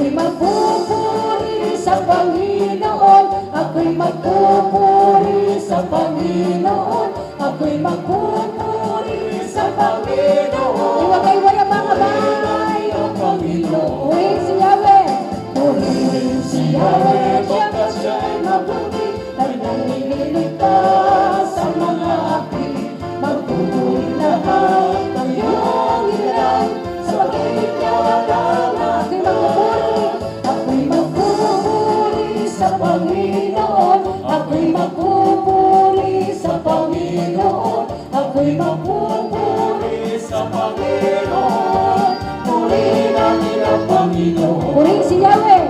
Ako'y magpupuri sa Panginoon, ako'y magpupuri sa Panginoon, ako'y magpupuri sa Panginoon. Iwagay-wala mga bay ang Panginoon. Purihin si Yahweh, purihin si Yahweh, siyang siya'y mabuti at nanililigtas sa mga api. Magpupuri lahat ng iyong ilan, sa pag-ibig niya wala na. Ako'y magpupuri sa Panginoon, ako'y magpupuri sa Panginoon, ako'y magpupuri sa Panginoon. Purihin natin ang Panginoon. Purihin si Yahweh.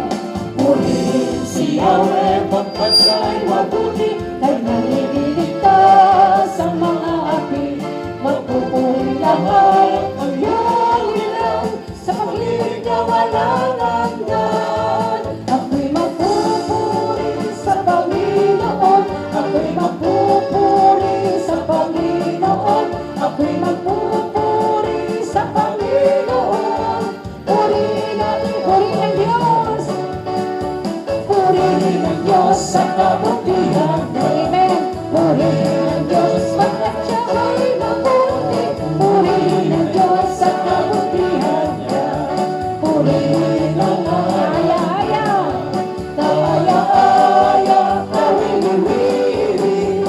Purihin si Yahweh, pagkat siya'y mabuti at nanililigtas sa mga api. Magpupuri lahat ang iyong ilang, sa pag-ibig niya walang hanggan. Ako'y magpupuri sa Panginoon, ako'y magpupuri sa Panginoon, ako'y magpupuri sa Panginoon. Purihin natin, purihin ang Diyos, purihin ang Diyos sa kabutihan niya. Amen. Purihin ang Diyos, pagkat siya ay mabuti. Purihin ang Diyos sa kabutihan niya. Purihin ang aya-aya, kaaya-aya, kawili-wili,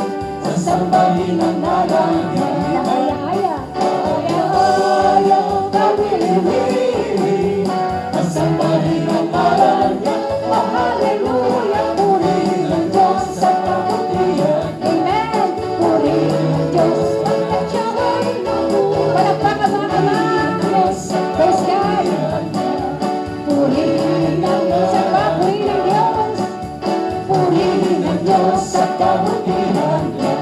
sasambahin ang ngalan niya. Aya-aya, kaaya-aya, kawili-wili, sasambahin ang ngalan niya. Hallelujah, purihin ang Diyos sa kabutihan. Amen. Purihin ang Diyos, pagkat siya ay mabuti. Palakpakan mga kamay. Praise God. Purihin ang Diyos, purihin ang Diyos sa kabutihan niya.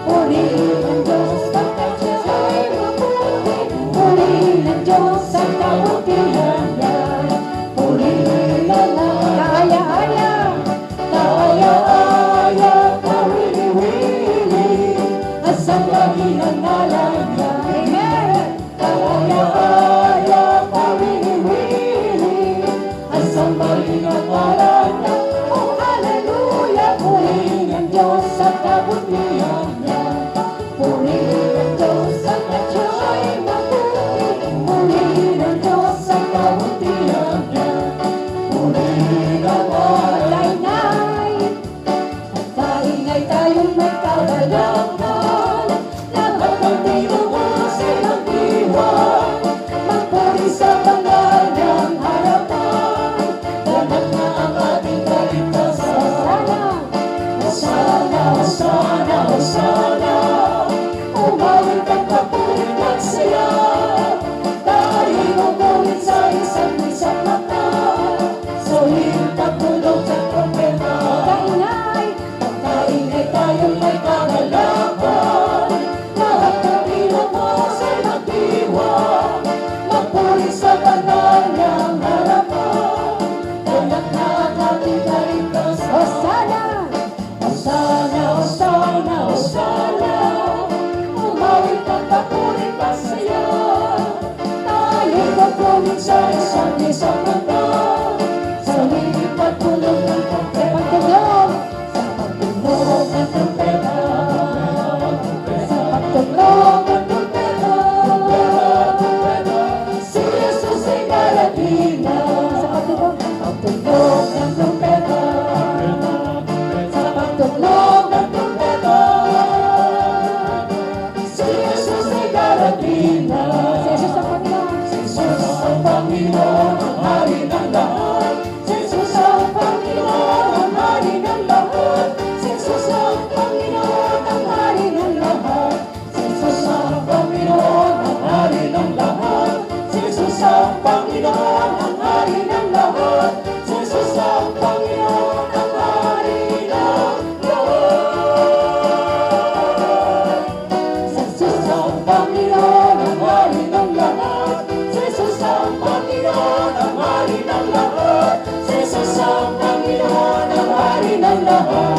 Purihin ang Diyos, pagkat siya ay mabuti. Purihin ang Diyos sa kabutihan niya. Purihin ang kaaya-aya, kaaya-aya, kawili-wili, at sambahin ang ngalan niya. Amen. Kaaya-aya, kawili-wili, at sambahin ang ngalan niya. Oh, hallelujah! Purihin ang Diyos sa kabutihan niya. Purihin ang Diyos sapagkat siya ay mabuti. Purihin ang Diyos sa kabutihan niya. Purihin ang kaingay, at kaingay tayong may kagalakan. Lahat ng tinubos ay magdiwang, magpuri sa banal ng harapan. Ganap na ang ating kaligtasan. Hosana, Hosana, Hosana, umawit ang kapulit at saya. Tayo umulit sa isang mata, suhin pagtulog ng trompeta. Pagkaingay tayong may kagalakan. Lahat ng tinubos ay magdiwang, magpuri sa banal ng harapan. Ganap na ang ating kaligtasan. Hosana! Hosana, Hosana, Hosana, umawit ang kapulit at saya. Tayo'y magpulit sa isang mata, suhin pagtulog ng trompeta. Sa pagtulog ng trompeta, sa pagtulog ng trompeta, si Jesus ay darating na. Sa pagtulog ng trompeta, sa pagtulog ng trompeta, si Jesus ay darating na. Si Jesus ang Panginoon. Si Jesus ang Panginoon, ang hari ng lahat. Si Jesus ang Panginoon, ang hari ng lahat. Si Jesus ang Panginoon, ang hari ng lahat. Si Jesus ang Panginoon, ang hari ng lahat. Si Jesus ang Panginoon, ang hari ng lahat. Si Jesus ang Panginoon, ang hari ng lahat. Si Jesus ang Panginoon, ang hari ng lahat. Si Jesus ang Panginoon, ang hari ng lahat. Si Jesus ang Panginoon, ang hari ng lahat.